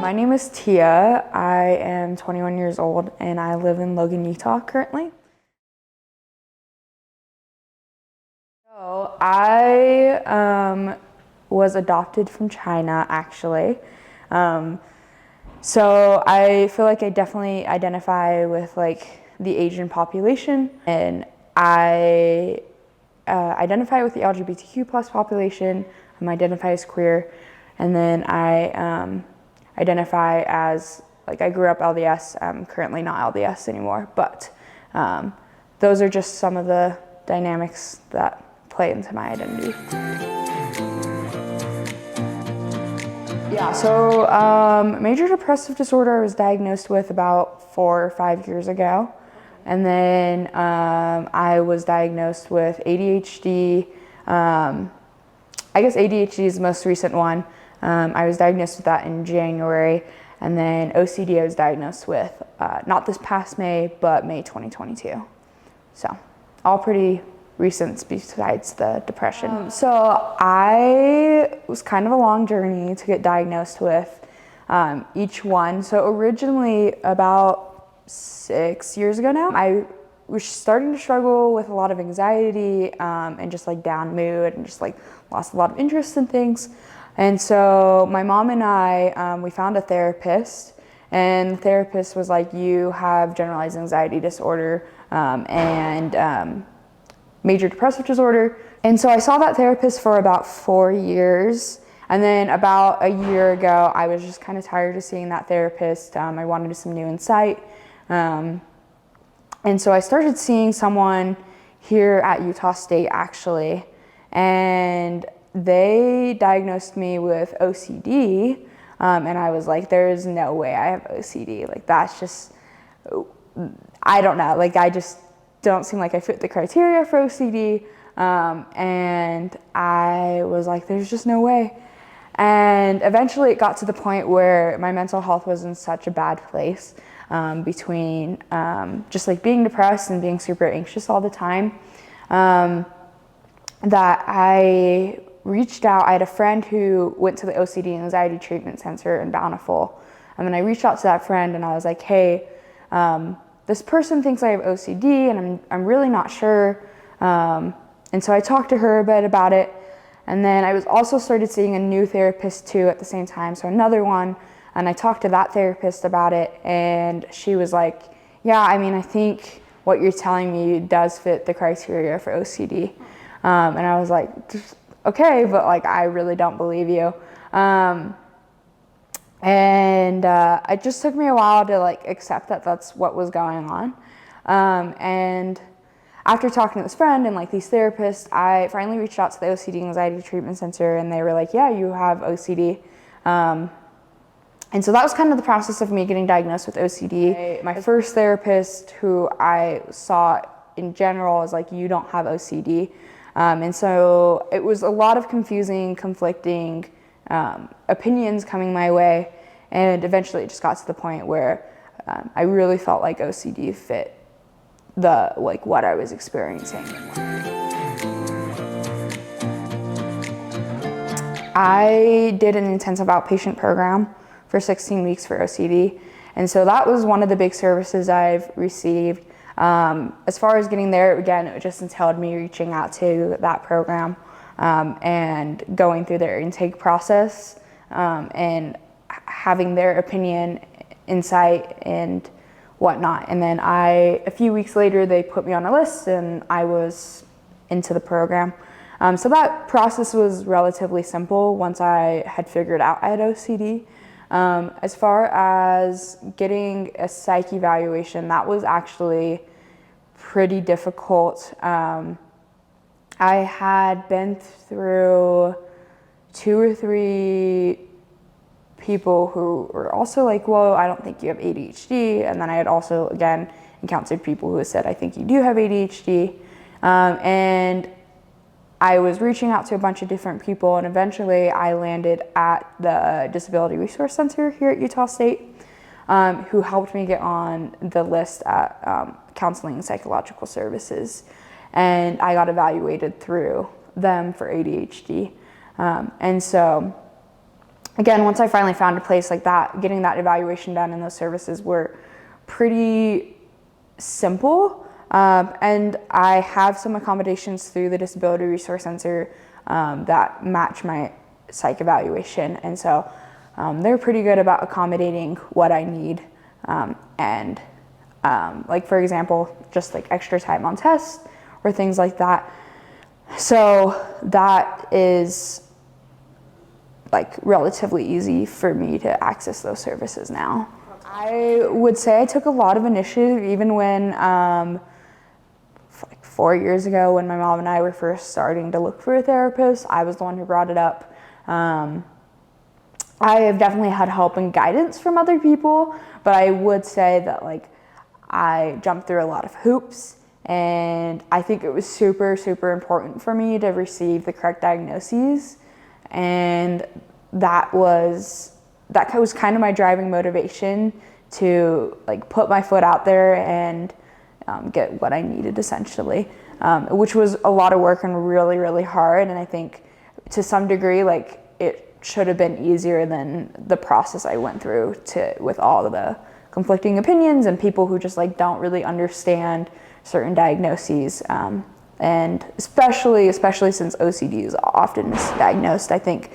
My name is Tia. I am 21 years old and I live in Logan, Utah currently. So I was adopted from China actually. So I feel like I definitely identify with like the Asian population, and I identify with the LGBTQ plus population. I identify as queer, and then I identify as, like, I grew up LDS. I'm currently not LDS anymore, but those are just some of the dynamics that play into my identity. Yeah, so major depressive disorder I was diagnosed with about 4 or 5 years ago. And then I was diagnosed with ADHD. I guess ADHD is the most recent one. I was diagnosed with that in January. And then OCD I was diagnosed with not this past May, but May 2022. So all pretty recent besides the depression. So I was kind of a long journey to get diagnosed with each one. So originally, about 6 years ago now, I was starting to struggle with a lot of anxiety and just like down mood, and just like lost a lot of interest in things. And so my mom and I, we found a therapist, and the therapist was like, you have generalized anxiety disorder and major depressive disorder. And so I saw that therapist for about 4 years. And then about a year ago, I was just kind of tired of seeing that therapist. I wanted some new insight. And so I started seeing someone here at Utah State actually, and they diagnosed me with OCD. And I was like, there is no way I have OCD. Like, that's just, I don't know. Like, I just don't seem like I fit the criteria for OCD. And I was like, there's just no way. And eventually it got to the point where my mental health was in such a bad place, between just like being depressed and being super anxious all the time, that I reached out. I had a friend who went to the OCD and Anxiety Treatment Center in Bountiful. And then I reached out to that friend and I was like, hey, this person thinks I have OCD and I'm really not sure. And so I talked to her a bit about it. And then I was also started seeing a new therapist too at the same time, so another one. And I talked to that therapist about it, and she was like, yeah, I mean, I think what you're telling me does fit the criteria for OCD. And I was like, okay, but like, I really don't believe you. It just took me a while to like accept that that's what was going on. And after talking to this friend and like these therapists, I finally reached out to the OCD Anxiety Treatment Center, and they were like, yeah, you have OCD. And so that was kind of the process of me getting diagnosed with OCD. My first therapist who I saw in general was like, you don't have OCD. And so it was a lot of confusing, conflicting opinions coming my way. And eventually it just got to the point where I really felt like OCD fit the, like, what I was experiencing. I did an intensive outpatient program for 16 weeks for OCD. And so that was one of the big services I've received. As far as getting there, again, it just entailed me reaching out to that program and going through their intake process and having their opinion, insight, and whatnot. And then a few weeks later, they put me on a list and I was into the program. So that process was relatively simple once I had figured out I had OCD. As far as getting a psych evaluation, that was actually pretty difficult. I had been through 2 or 3 people who were also like, well, I don't think you have ADHD. And then I had also, again, encountered people who said, I think you do have ADHD. And I was reaching out to a bunch of different people, and eventually I landed at the Disability Resource Center here at Utah State, who helped me get on the list at Counseling and Psychological Services. And I got evaluated through them for ADHD. And so again, once I finally found a place like that, getting that evaluation done and those services were pretty simple. And I have some accommodations through the Disability Resource Center that match my psych evaluation. And so they're pretty good about accommodating what I need. And like, for example, just like extra time on tests or things like that. So that is like relatively easy for me to access those services now. I would say I took a lot of initiative even when like 4 years ago when my mom and I were first starting to look for a therapist. I was the one who brought it up. I have definitely had help and guidance from other people, but I would say that like I jumped through a lot of hoops, and I think it was super, super important for me to receive the correct diagnoses. And that was kind of my driving motivation to like put my foot out there and get what I needed essentially, which was a lot of work and really, really hard. And I think to some degree, like it should have been easier than the process I went through with all of the conflicting opinions and people who just like don't really understand certain diagnoses. And especially since OCD is often misdiagnosed, I think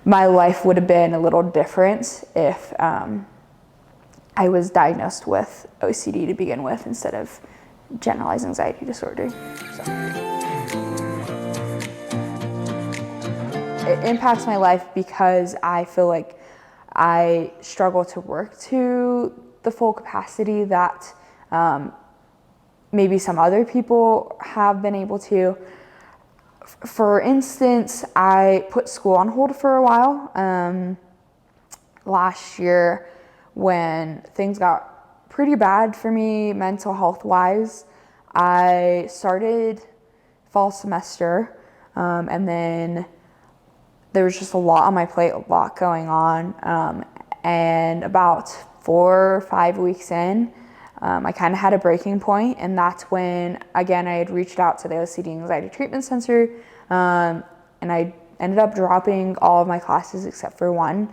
my life would have been a little different if I was diagnosed with OCD to begin with instead of generalized anxiety disorder. So. It impacts my life because I feel like I struggle to work to the full capacity that maybe some other people have been able to. For instance, I put school on hold for a while last year when things got pretty bad for me mental health wise. I started fall semester and then there was just a lot on my plate, a lot going on, and about 4 or 5 weeks in, I kind of had a breaking point, and that's when, again, I had reached out to the OCD Anxiety Treatment Center, and I ended up dropping all of my classes except for one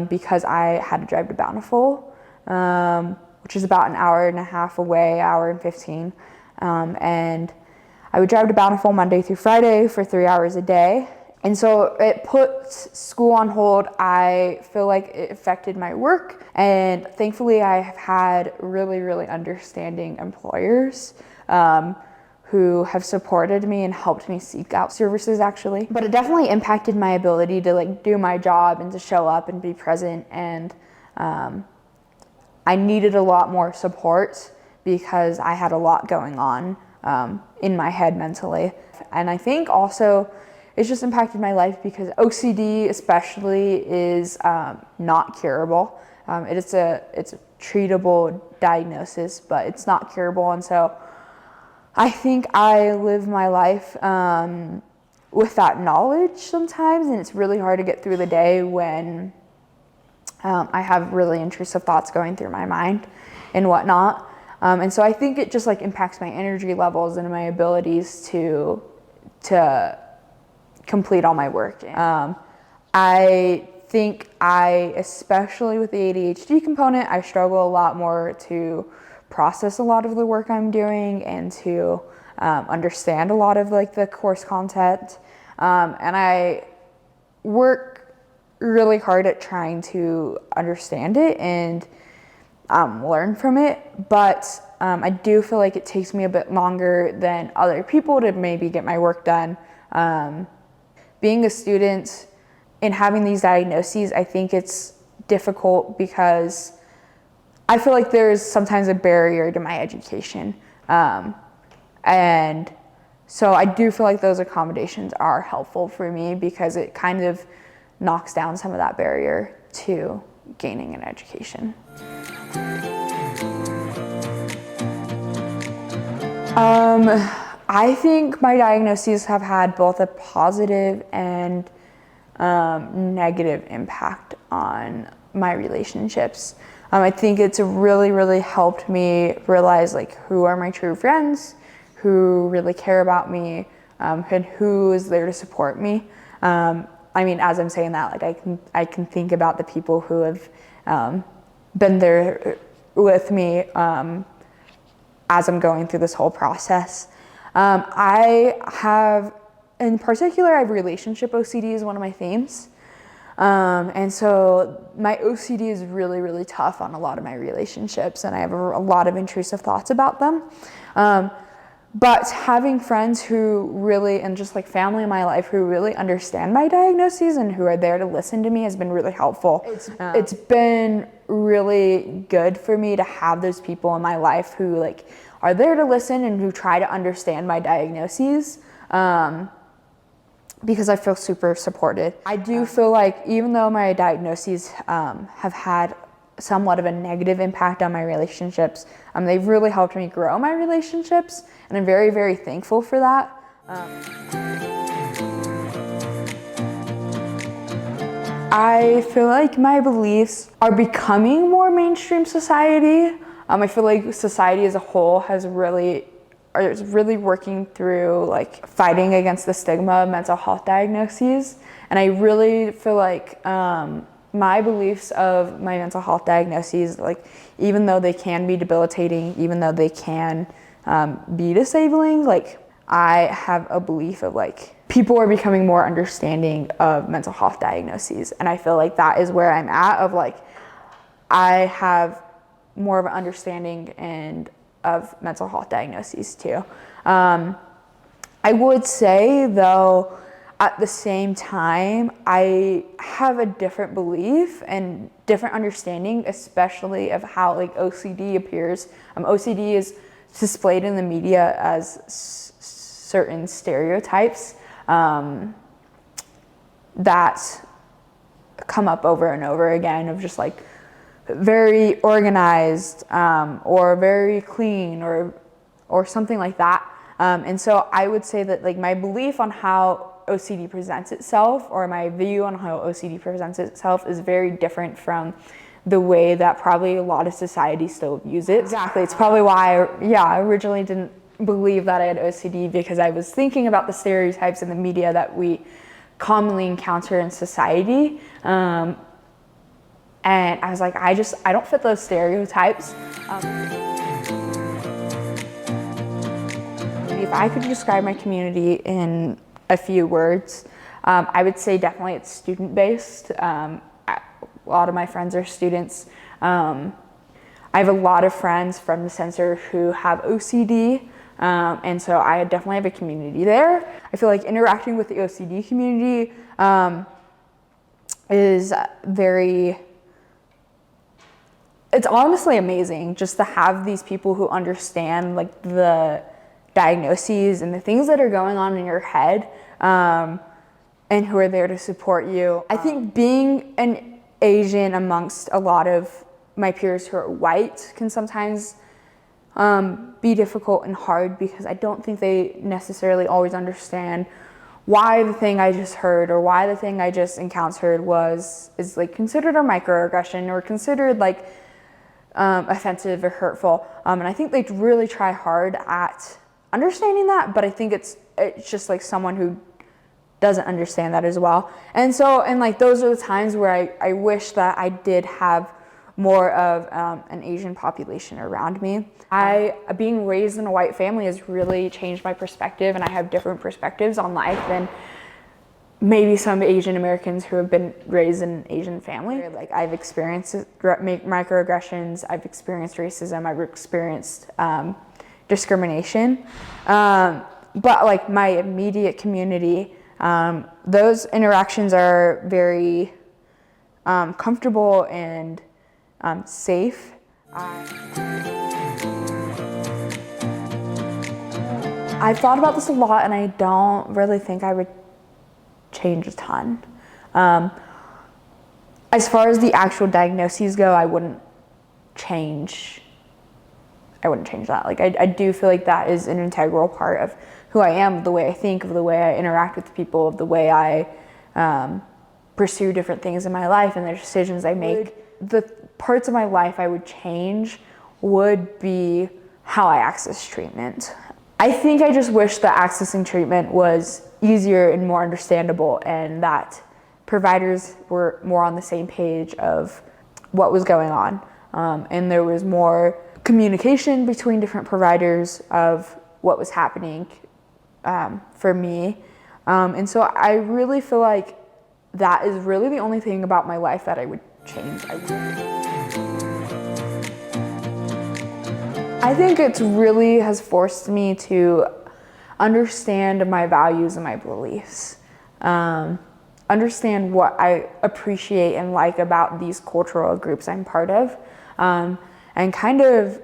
because I had to drive to Bountiful, which is about an hour and a half away, hour and 15, and I would drive to Bountiful Monday through Friday for 3 hours a day. And so it put school on hold. I feel like it affected my work. And thankfully, I have had really, really understanding employers who have supported me and helped me seek out services actually. But it definitely impacted my ability to like do my job and to show up and be present. And I needed a lot more support because I had a lot going on in my head mentally. And I think also, it's just impacted my life because OCD especially is not curable. It's a treatable diagnosis, but it's not curable. And so I think I live my life with that knowledge sometimes, and it's really hard to get through the day when I have really intrusive thoughts going through my mind and whatnot. And so I think it just like impacts my energy levels and my abilities to complete all my work. I think especially with the ADHD component, I struggle a lot more to process a lot of the work I'm doing and to understand a lot of like the course content. And I work really hard at trying to understand it and learn from it. But I do feel like it takes me a bit longer than other people to maybe get my work done. Being a student and having these diagnoses, I think it's difficult because I feel like there's sometimes a barrier to my education. And so I do feel like those accommodations are helpful for me because it kind of knocks down some of that barrier to gaining an education. I think my diagnoses have had both a positive and negative impact on my relationships. I think it's really, really helped me realize like who are my true friends, who really care about me, and who is there to support me. I mean, as I'm saying that, like I can think about the people who have been there with me as I'm going through this whole process. I have, in particular, I have relationship OCD is one of my themes. And so my OCD is really, really tough on a lot of my relationships, and I have a lot of intrusive thoughts about them. But having friends who really, and just like family in my life who really understand my diagnoses and who are there to listen to me has been really helpful. It's been really good for me to have those people in my life who like are there to listen and who try to understand my diagnoses. Because I feel super supported. I do feel like even though my diagnoses have had somewhat of a negative impact on my relationships, they've really helped me grow my relationships, and I'm very, very thankful for that. I feel like my beliefs are becoming more mainstream society. I feel like society as a whole is really working through like fighting against the stigma of mental health diagnoses. And I really feel like my beliefs of my mental health diagnoses, like even though they can be debilitating, even though they can be disabling, like I have a belief of like people are becoming more understanding of mental health diagnoses. And I feel like that is where I'm at, of like I have more of an understanding and of mental health diagnoses too. I would say though, at the same time, I have a different belief and different understanding, especially of how like OCD appears. OCD is displayed in the media as certain stereotypes that come up over and over again, of just like very organized or very clean or something like that. And so I would say that like my belief on how OCD presents itself, or my view on how OCD presents itself, is very different from the way that probably a lot of society still views it. Exactly. It's probably why I originally didn't believe that I had OCD, because I was thinking about the stereotypes in the media that we commonly encounter in society. And I was like, I don't fit those stereotypes. If I could describe my community in a few words, I would say definitely it's student-based. A lot of my friends are students. I have a lot of friends from the center who have OCD, and so I definitely have a community there. I feel like interacting with the OCD community is it's honestly amazing just to have these people who understand like the diagnoses and the things that are going on in your head, and who are there to support you. I think being an Asian amongst a lot of my peers who are white can sometimes be difficult and hard, because I don't think they necessarily always understand why the thing I just heard or why the thing I just encountered is like considered a microaggression or considered like offensive or hurtful. And I think they really try hard at understanding that, but I think it's just like someone who doesn't understand that as well. And like those are the times where I wish that I did have more of an Asian population around me. Being raised in a white family has really changed my perspective, and I have different perspectives on life than maybe some Asian Americans who have been raised in an Asian family. Like I've experienced microaggressions, I've experienced racism, I've experienced discrimination. But like my immediate community, those interactions are very comfortable and safe. I've thought about this a lot, and I don't really think I would change a ton. As far as the actual diagnoses go, I wouldn't change that. Like I do feel like that is an integral part of who I am, of the way I think, of the way I interact with people, of the way I pursue different things in my life and the decisions I make. The parts of my life I would change would be how I access treatment. I think I just wish that accessing treatment was easier and more understandable, and that providers were more on the same page of what was going on. And there was more communication between different providers of what was happening for me. And so I really feel like that is really the only thing about my life that I would change. I think it's really has forced me to understand my values and my beliefs. Understand what I appreciate and like about these cultural groups I'm part of, and kind of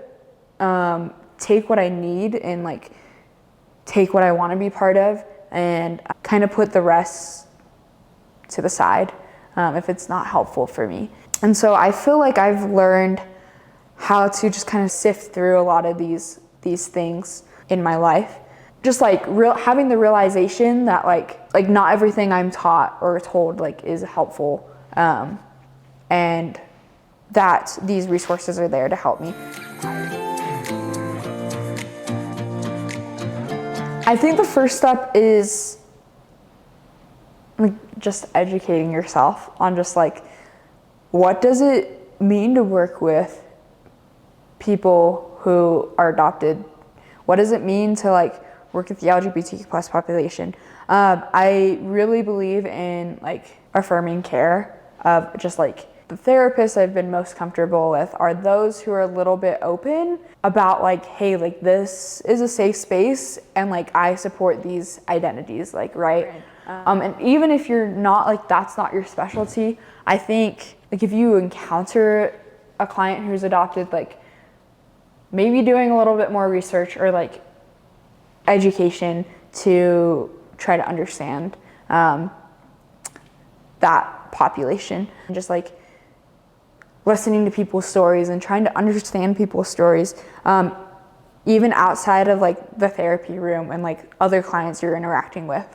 take what I need and like take what I want to be part of and kind of put the rest to the side if it's not helpful for me. And so I feel like I've learned how to just kind of sift through a lot of these things in my life. Just like having the realization that like not everything I'm taught or told like is helpful, and that these resources are there to help me. I think the first step is like just educating yourself on just like what does it mean to work with people who are adopted? What does it mean to like work with the LGBTQ plus population? I really believe in like affirming care of just like the therapists I've been most comfortable with are those who are a little bit open about like, hey, like this is a safe space and like I support these identities, like, right? And even if you're not like, that's not your specialty, I think like if you encounter a client who's adopted, like maybe doing a little bit more research or like education to try to understand that population, and just like listening to people's stories and trying to understand people's stories, even outside of like the therapy room and like other clients you're interacting with.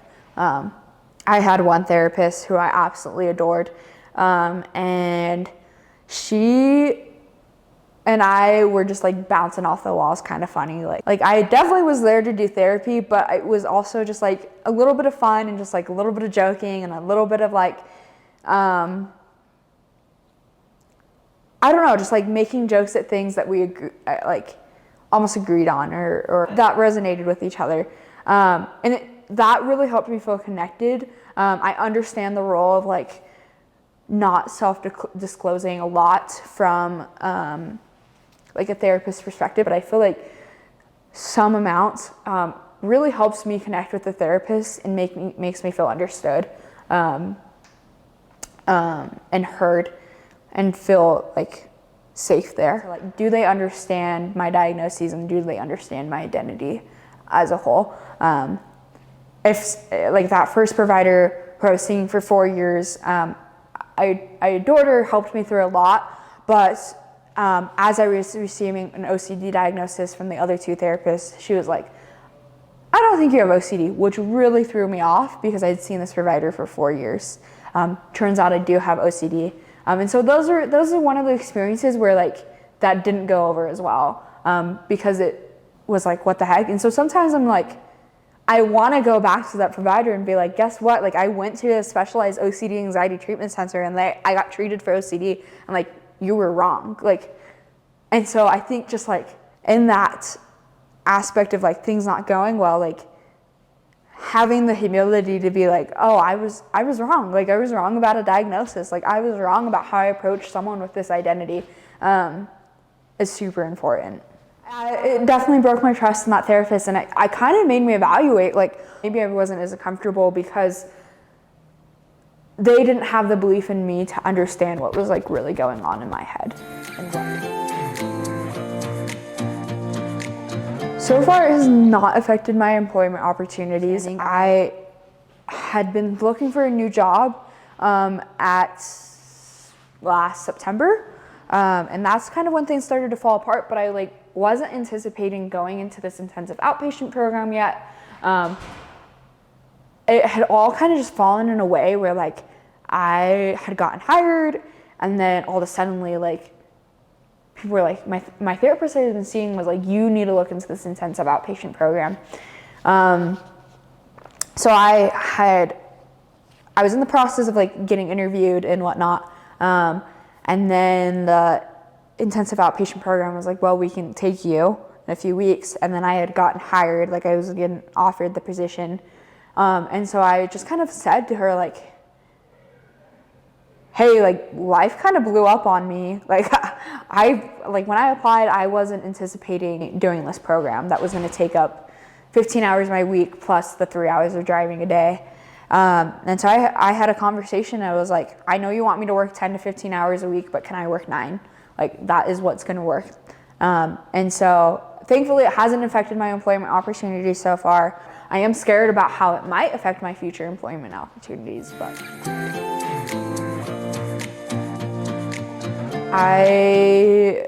I had one therapist who I absolutely adored, and she and I were just like bouncing off the walls, kind of funny. Like I definitely was there to do therapy, but it was also just like a little bit of fun and just like a little bit of joking and a little bit of like, I don't know, just like making jokes at things that we like almost agreed on or that resonated with each other. And that really helped me feel connected. I understand the role of like not self-disclosing a lot from like a therapist's perspective, but I feel like some amount really helps me connect with the therapist and makes me feel understood and heard and feel like safe there. So, like, do they understand my diagnoses and do they understand my identity as a whole? If like that first provider who I was seeing for 4 years, I adored her, helped me through a lot, but as I was receiving an OCD diagnosis from the other two therapists, she was like, I don't think you have OCD, which really threw me off because I'd seen this provider for 4 years. Turns out I do have OCD. And so those are one of the experiences where like that didn't go over as well, because it was like, what the heck? And so sometimes I'm like, I want to go back to that provider and be like, guess what? Like I went to a specialized OCD anxiety treatment center and I got treated for OCD. I'm like, you were wrong. Like, and so I think just like in that aspect of like things not going well, like having the humility to be like, oh, I was wrong. Like I was wrong about a diagnosis. Like I was wrong about how I approach someone with this identity, is super important. It definitely broke my trust in that therapist, and I kind of made me evaluate, like maybe I wasn't as comfortable because they didn't have the belief in me to understand what was like really going on in my head. So far, it has not affected my employment opportunities. I had been looking for a new job at last September, and that's kind of when things started to fall apart, but I like wasn't anticipating going into this intensive outpatient program yet. It had all kind of just fallen in a way where like I had gotten hired, and then all of a sudden like people were like, my therapist I had been seeing was like, you need to look into this intensive outpatient program. So I had I was in the process of like getting interviewed and whatnot. And then the intensive outpatient program was like, well, we can take you in a few weeks. And then I had gotten hired, like I was getting offered the position. And so I just kind of said to her, like, hey, like life kind of blew up on me. Like when I applied, I wasn't anticipating doing this program that was going to take up 15 hours my week plus the 3 hours of driving a day. And so I had a conversation. I was like, I know you want me to work 10 to 15 hours a week, but can I work 9? Like that is what's going to work. And so thankfully it hasn't affected my employment opportunities so far. I am scared about how it might affect my future employment opportunities, but I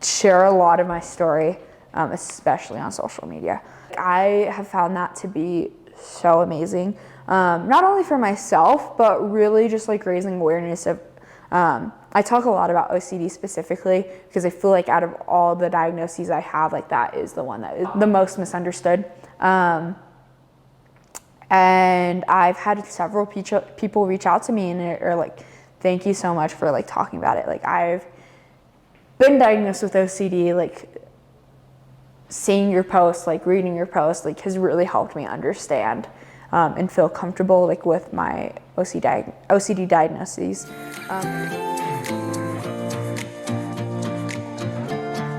share a lot of my story, especially on social media. I have found that to be so amazing, not only for myself, but really just like raising awareness of, I talk a lot about OCD specifically because I feel like out of all the diagnoses I have, like that is the one that is the most misunderstood. And I've had several people reach out to me and are like, thank you so much for like talking about it. Like I've been diagnosed with OCD, like seeing your posts, like reading your posts, like has really helped me understand and feel comfortable like with my OCD diagnoses.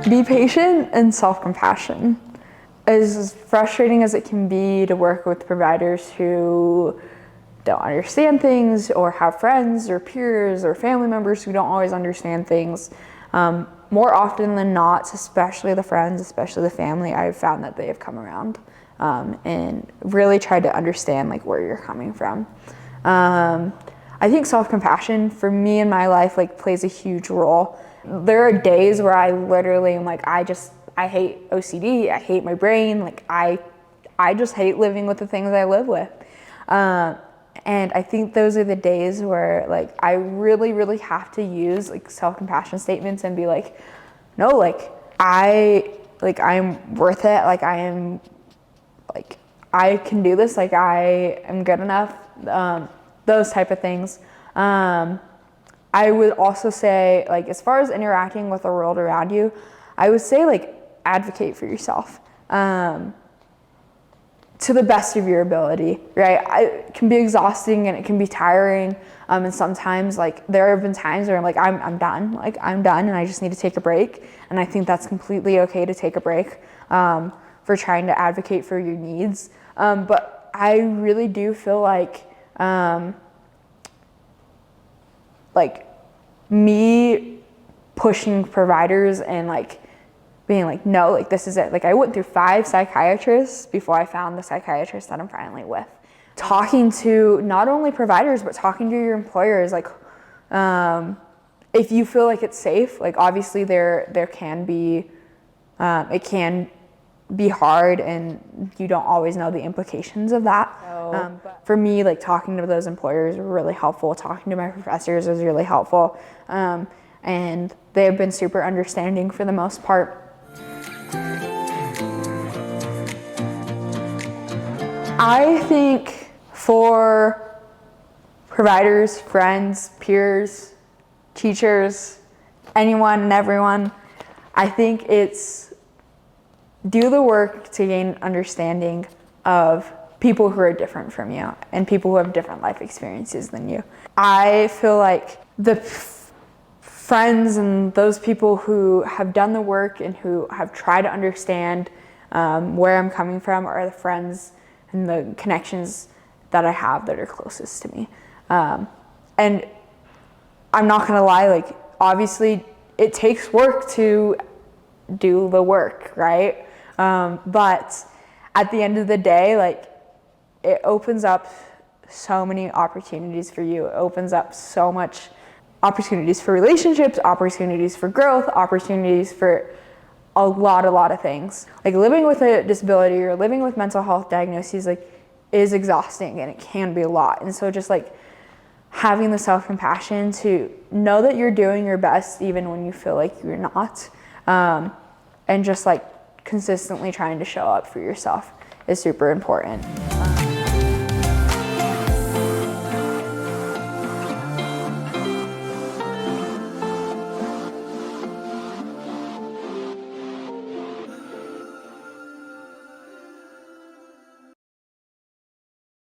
Be patient and self-compassion. As frustrating as it can be to work with providers who don't understand things, or have friends or peers or family members who don't always understand things, more often than not, especially the friends, especially the family, I've found that they have come around and really tried to understand like where you're coming from. I think self-compassion for me in my life like plays a huge role. There are days where I literally am like, I hate OCD, I hate my brain, like I just hate living with the things I live with. And I think those are the days where like I really, really have to use like self-compassion statements and be like, no, like I'm worth it. Like I can do this. Like I am good enough. Those type of things. I would also say like, as far as interacting with the world around you, I would say like advocate for yourself. To the best of your ability, right? It can be exhausting and it can be tiring. And sometimes like there have been times where I'm like, I'm done and I just need to take a break. And I think that's completely okay to take a break for trying to advocate for your needs. But I really do feel like me pushing providers and like being like, no, like this is it. Like I went through 5 psychiatrists before I found the psychiatrist that I'm finally with. Talking to not only providers, but talking to your employers, like if you feel like it's safe, like obviously there can be, it can be hard and you don't always know the implications of that. But for me, like talking to those employers were really helpful. Talking to my professors was really helpful. And they have been super understanding for the most part. I think for providers, friends, peers, teachers, anyone and everyone, I think it's do the work to gain understanding of people who are different from you and people who have different life experiences than you. I feel like the friends and those people who have done the work and who have tried to understand where I'm coming from are the friends and the connections that I have that are closest to me. And I'm not gonna lie, like obviously it takes work to do the work, right? But at the end of the day, like it opens up so many opportunities for you. It opens up so much opportunities for relationships, opportunities for growth, opportunities for a lot of things. Like living with a disability or living with mental health diagnoses like is exhausting and it can be a lot. And so just like having the self-compassion to know that you're doing your best even when you feel like you're not, and just like consistently trying to show up for yourself is super important.